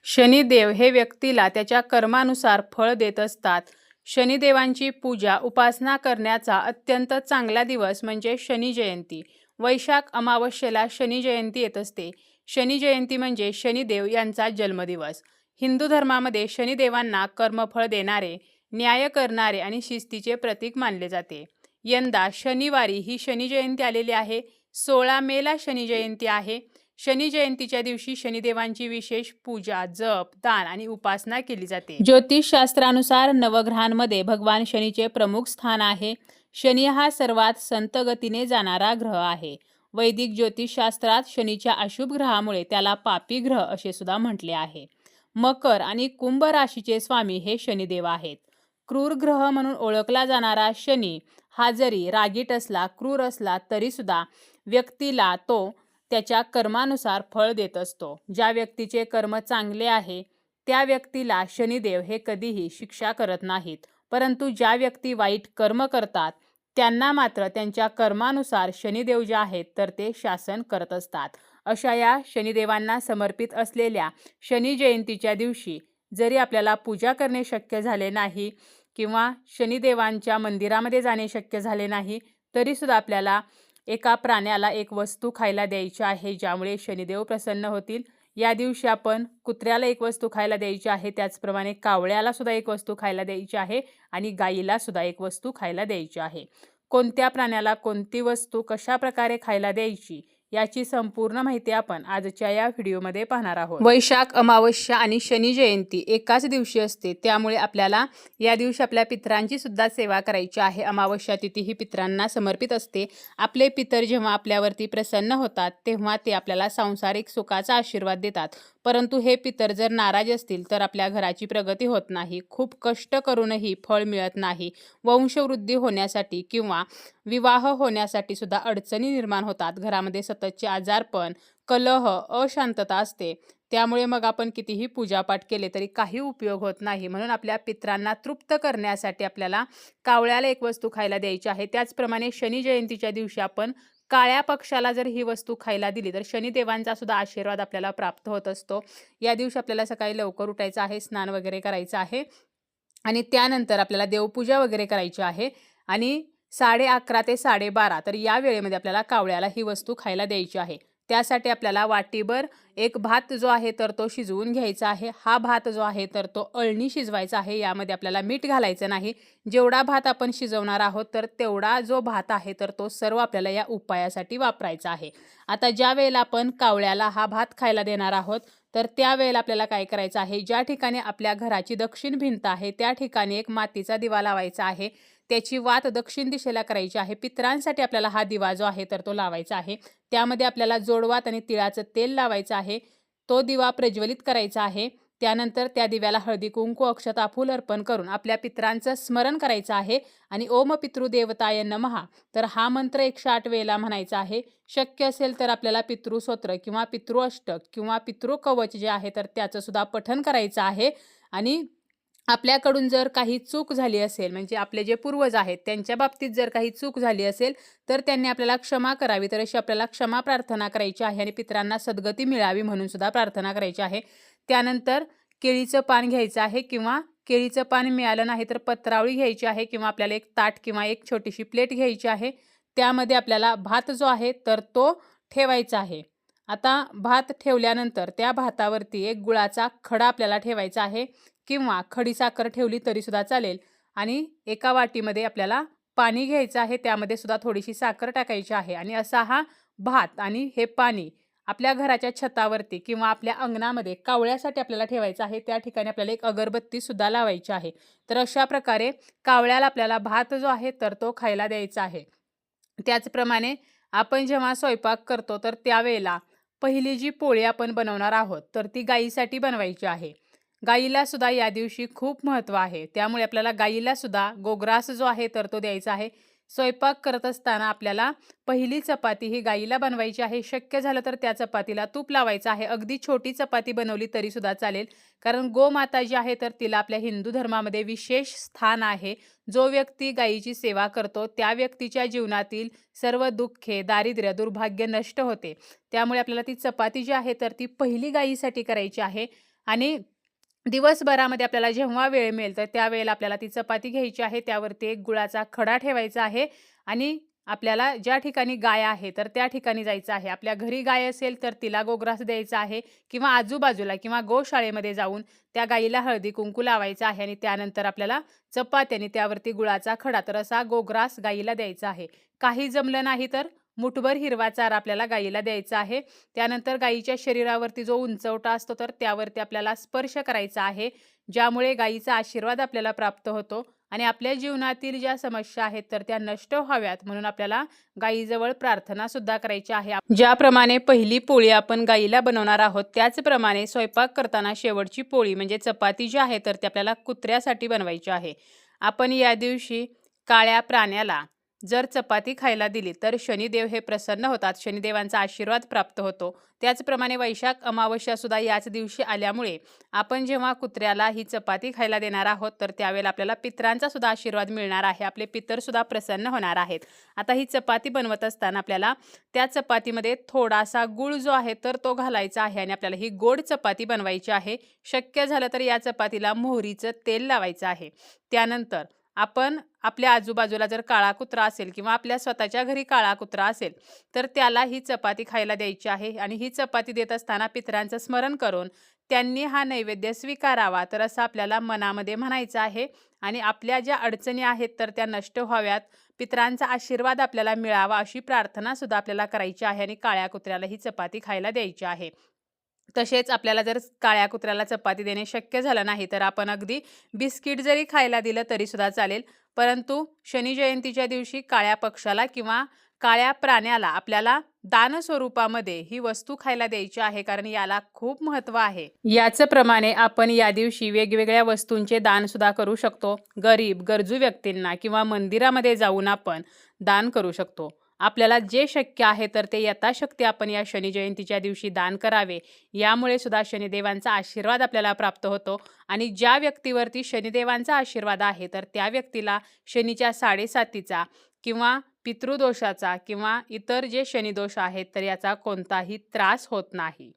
शनिदेव हे व्यक्तीला त्याच्या कर्मानुसार फळ देत असतात. शनिदेवांची पूजा उपासना करण्याचा अत्यंत चांगला दिवस म्हणजे शनी जयंती. वैशाख अमावस्येला शनी जयंती येत असते. शनी जयंती म्हणजे शनिदेव यांचा जन्मदिवस. हिंदू धर्मामध्ये शनिदेवांना कर्मफळ देणारे, न्याय करणारे आणि शिस्तीचे प्रतीक मानले जाते. यंदा शनिवारी ही शनी जयंती आलेली आहे. 16 मेला शनी जयंती आहे. शनी जयंतीच्या दिवशी शनिदेवांची विशेष पूजा, जप, दान आणि उपासना केली जाते. ज्योतिषशास्त्रानुसार नवग्रहांमध्ये भगवान शनीचे प्रमुख स्थान आहे. शनी हा सर्वात संत गतीने जाणारा ग्रह आहे. वैदिक ज्योतिषशास्त्रात शनीच्या अशुभ ग्रहामुळे त्याला पापी ग्रह असे सुद्धा म्हटले आहे. मकर आणि कुंभ राशीचे स्वामी हे शनिदेव आहेत. क्रूर ग्रह म्हणून ओळखला जाणारा शनी हा जरी रागीट असला, क्रूर असला तरी सुद्धा व्यक्तीला तो त्याच्या कर्मानुसार फळ देत असतो. ज्या व्यक्तीचे कर्म चांगले आहे त्या व्यक्तीला शनिदेव हे कधीही शिक्षा करत नाहीत, परंतु ज्या व्यक्ती वाईट कर्म करतात त्यांना मात्र त्यांच्या कर्मानुसार शनिदेव जे आहेत तर ते शासन करत असतात. अशा या शनिदेवांना समर्पित असलेल्या शनी जयंतीच्या दिवशी जरी आपल्याला पूजा करणे शक्य झाले नाही किंवा शनिदेवांच्या मंदिरामध्ये जाणे शक्य झाले नाही तरी सुद्धा आपल्याला एका प्राण्याला एक वस्तू खायला द्यायची आहे, ज्यामुळे शनिदेव प्रसन्न होतील. या दिवशी आपण कुत्र्याला एक वस्तू खायला द्यायची आहे, त्याचप्रमाणे कावळ्याला सुद्धा एक वस्तू खायला द्यायची आहे आणि गायीला सुद्धा एक वस्तू खायला द्यायची आहे. कोणत्या प्राण्याला कोणती वस्तू कशा प्रकारे खायला द्यायची याची संपूर्ण माहिती आपण आजच्या या व्हिडिओमध्ये पाहणार आहोत. वैशाख अमावस्या आणि शनी जयंती एकाच दिवशी असते, त्यामुळे आपल्याला या दिवशी आपल्या पितरांची सुद्धा सेवा करायची आहे. अमावस्या तिथी ही पितरांना समर्पित असते. आपले पितर जेव्हा आपल्यावरती प्रसन्न होतात तेव्हा ते आपल्याला सांसारिक सुखाचा आशीर्वाद देतात, परंतु हे पितर जर नाराज असतील तर आपल्या घराची प्रगती होत नाही. खूप कष्ट करूनही फळ मिळत नाही. वंशवृद्धी होण्यासाठी किंवा विवाह होण्यासाठी सुद्धा अडचणी निर्माण होतात. घरामध्ये सततचे आजारपण, कलह, अशांतता असते. त्यामुळे मग आपण कितीही पूजापाठ केले तरी काही उपयोग होत नाही. म्हणून आपल्या पितरांना तृप्त करण्यासाठी आपल्याला कावळ्याला एक वस्तू खायला द्यायची आहे. त्याचप्रमाणे शनी जयंतीच्या दिवशी आपण काळ्या पक्षाला जर ही वस्तू खायला दिली तर शनिदेवांचा सुद्धा आशीर्वाद आपल्याला प्राप्त होत असतो. या दिवशी आपल्याला सकाळी लवकर उठायचं आहे, स्नान वगैरे करायचं आहे आणि त्यानंतर आपल्याला देवपूजा वगैरे करायची आहे आणि 11:30 ते 12:30 तर या वेळेमध्ये आपल्याला कावळ्याला ही वस्तू खायला द्यायची आहे. त्यासाठी आपल्याला वाटीभर एक भात जो आहे तर तो शिजवून घ्यायचा आहे. हा भात जो आहे तर तो अळणी शिजवायचा आहे. यामध्ये आपल्याला मीठ घालायचं नाही. जेवढा भात आपण शिजवणार आहोत तर तेवढा जो भात आहे तर तो सर्व आपल्याला या उपायासाठी वापरायचा आहे. आता ज्या वेळेला आपण कावळ्याला हा भात खायला देणार आहोत तर त्यावेळेला आपल्याला काय करायचं आहे, ज्या ठिकाणी आपल्या घराची दक्षिण भिंत आहे त्या ठिकाणी एक मातीचा दिवा लावायचा आहे. त्याची वात दक्षिण दिशेला करायची आहे. पितरांसाठी आपल्याला हा दिवा जो आहे तर तो लावायचा आहे. त्यामध्ये आपल्याला जोडवात आणि तिळाचं तेल लावायचं आहे. तो दिवा प्रज्वलित करायचा आहे. त्यानंतर त्या दिव्याला हळदी कुंकू अक्षता फूल अर्पण करून आपल्या पितरांचं स्मरण करायचं आहे आणि ओम पितृदेवताय नमः तर हा मंत्र 108 वेळेला म्हणायचा आहे. शक्य असेल तर आपल्याला पितृस्तोत्र किंवा पितृअष्टक किंवा पितृकवच जे आहे तर त्याचं सुद्धा पठण करायचं आहे. आणि आपल्याकडून जर काही चूक झाली असेल म्हणजे आपले जे पूर्वज आहेत त्यांच्या बाबतीत जर काही चूक झाली असेल तर त्यांनी आपल्याला क्षमा करावी, तर अशी आपल्याला क्षमा प्रार्थना करायची आहे आणि पितरांना सद्गती मिळावी म्हणून सुद्धा प्रार्थना करायची आहे. त्यानंतर केळीचं पान घ्यायचं आहे किंवा केळीचं पान मिळालं नाही तर पत्रावळी घ्यायची आहे किंवा आपल्याला एक ताट किंवा एक छोटीशी प्लेट घ्यायची आहे. त्यामध्ये आपल्याला भात जो आहे तर तो ठेवायचा आहे. आता भात ठेवल्यानंतर त्या भातावरती एक गुळाचा खडा आपल्याला ठेवायचा आहे किंवा खडी साखर ठेवली तरी सुद्धा चालेल. आणि एका वाटीमध्ये आपल्याला पाणी घ्यायचं आहे, त्यामध्ये सुद्धा थोडीशी साखर टाकायची आहे आणि असा हा भात आणि हे पाणी आपल्या घराच्या छतावरती किंवा आपल्या अंगणामध्ये कावळ्यासाठी आपल्याला ठेवायचं आहे. त्या ठिकाणी आपल्याला एक अगरबत्ती सुद्धा लावायची आहे. तर अशा प्रकारे कावळ्याला आपल्याला भात जो आहे तर तो खायला द्यायचा आहे. त्याचप्रमाणे आपण जेव्हा स्वयंपाक करतो तर त्यावेळेला पहिली जी पोळी आपण बनवणार आहोत तर ती गायीसाठी बनवायची आहे. गायीला सुद्धा या दिवशी खूप महत्त्व आहे, त्यामुळे आपल्याला गायीला सुद्धा गोग्रास जो आहे तर तो द्यायचा आहे. स्वयंपाक करत असताना आपल्याला पहिली चपाती ही गायीला बनवायची आहे. शक्य झालं तर त्या चपातीला तूप लावायचं आहे. अगदी छोटी चपाती बनवली तरी सुद्धा चालेल, कारण गोमाता जी आहे तर तिला आपल्या हिंदू धर्मामध्ये विशेष स्थान आहे. जो व्यक्ती गायीची सेवा करतो त्या व्यक्तीच्या जीवनातील सर्व दुःखे, दारिद्र्य, दुर्भाग्य नष्ट होते. त्यामुळे आपल्याला ती चपाती जी आहे तर ती पहिली गायीसाठी करायची आहे आणि दिवसभरामध्ये आपल्याला जेव्हा वेळ मिळेल तर त्यावेळेला आपल्याला ती चपाती घ्यायची आहे. त्यावरती एक गुळाचा खडा ठेवायचा आहे आणि आपल्याला ज्या ठिकाणी गाय आहे तर त्या ठिकाणी जायचं आहे. आपल्या घरी गाय असेल तर तिला गोग्रास द्यायचा आहे किंवा आजूबाजूला किंवा गोशाळेमध्ये जाऊन त्या गायीला हळदी-कुंकू लावायचं आहे आणि त्यानंतर आपल्याला चपाती आणि त्यावरती गुळाचा खडा तर असा गोग्रास गायीला द्यायचा आहे. काही जमलं नाही तर मुठभर हिरवा चारा आपल्याला गायीला द्यायचा आहे. त्यानंतर गायीच्या शरीरावरती जो उंचवटा असतो तर त्यावरती आपल्याला स्पर्श करायचा आहे. ज्यामुळे गायीचा आशीर्वाद आपल्याला प्राप्त होतो आणि आपल्या जीवनातील ज्या समस्या आहेत तर त्या नष्ट व्हाव्यात म्हणून आपल्याला गायीजवळ प्रार्थना सुद्धा करायची आहे. ज्याप्रमाणे पहिली पोळी आपण गायीला बनवणार आहोत त्याचप्रमाणे स्वयंपाक करताना शेवटची पोळी म्हणजे चपाती जी आहे तर ती आपल्याला कुत्र्यासाठी बनवायची आहे. आपण या दिवशी काळ्या प्राण्याला जर चपाती खायला दिली तर शनिदेव हे प्रसन्न होतात. शनिदेवांचा आशीर्वाद प्राप्त होतो. त्याचप्रमाणे वैशाख अमावस्या सुद्धा याच दिवशी आल्यामुळे आपण जेव्हा कुत्र्याला ही चपाती खायला देणार आहोत तर त्यावेळेला आपल्याला पितरांचा सुद्धा आशीर्वाद मिळणार आहे. आपले पितर सुद्धा प्रसन्न होणार आहेत. आता ही चपाती बनवत असताना आपल्याला त्या चपातीमध्ये थोडासा गूळ जो आहे तर तो घालायचा आहे आणि आपल्याला ही गोड चपाती बनवायची आहे. शक्य झालं तर या चपातीला मोहरीचं तेल लावायचं आहे. त्यानंतर आपण आपल्या आजूबाजूला जर काळा कुत्रा असेल किंवा आपल्या स्वतःच्या घरी काळा कुत्रा असेल तर त्याला ही चपाती खायला द्यायची आहे आणि ही चपाती देत असताना पितरांचं स्मरण करून त्यांनी हा नैवेद्य स्वीकारावा तर असं आपल्याला मनामध्ये म्हणायचं आहे आणि आपल्या ज्या अडचणी आहेत तर त्या नष्ट व्हाव्यात, पितरांचा आशीर्वाद आपल्याला मिळावा अशी प्रार्थना सुद्धा आपल्याला करायची आहे आणि काळ्या कुत्र्याला ही चपाती खायला द्यायची आहे. तसेच आपल्याला जर काळ्या कुत्र्याला चपाती देणे शक्य झालं नाही तर आपण अगदी बिस्किट जरी खायला दिलं तरी सुद्धा चालेल. परंतु शनी जयंतीच्या दिवशी काळ्या पक्ष्याला किंवा काळ्या प्राण्याला आपल्याला दान स्वरूपामध्ये ही वस्तू खायला द्यायची आहे कारण याला खूप महत्त्व आहे. याच प्रमाणे आपण या दिवशी वेगवेगळ्या वस्तूंचे दान सुद्धा करू शकतो. गरीब गरजू व्यक्तींना किंवा मंदिरामध्ये जाऊन आपण दान करू शकतो. आपल्याला जे शक्य आहे तर ते यथाशक्ती आपण या शनी जयंतीच्या दिवशी दान करावे. यामुळे सुद्धा शनिदेवांचा आशीर्वाद आपल्याला प्राप्त होतो आणि ज्या व्यक्तीवरती शनिदेवांचा आशीर्वाद आहे तर त्या व्यक्तीला शनीच्या 7.5 किंवा पितृदोषाचा किंवा इतर जे शनिदोष आहेत तर याचा कोणताही त्रास होत नाही.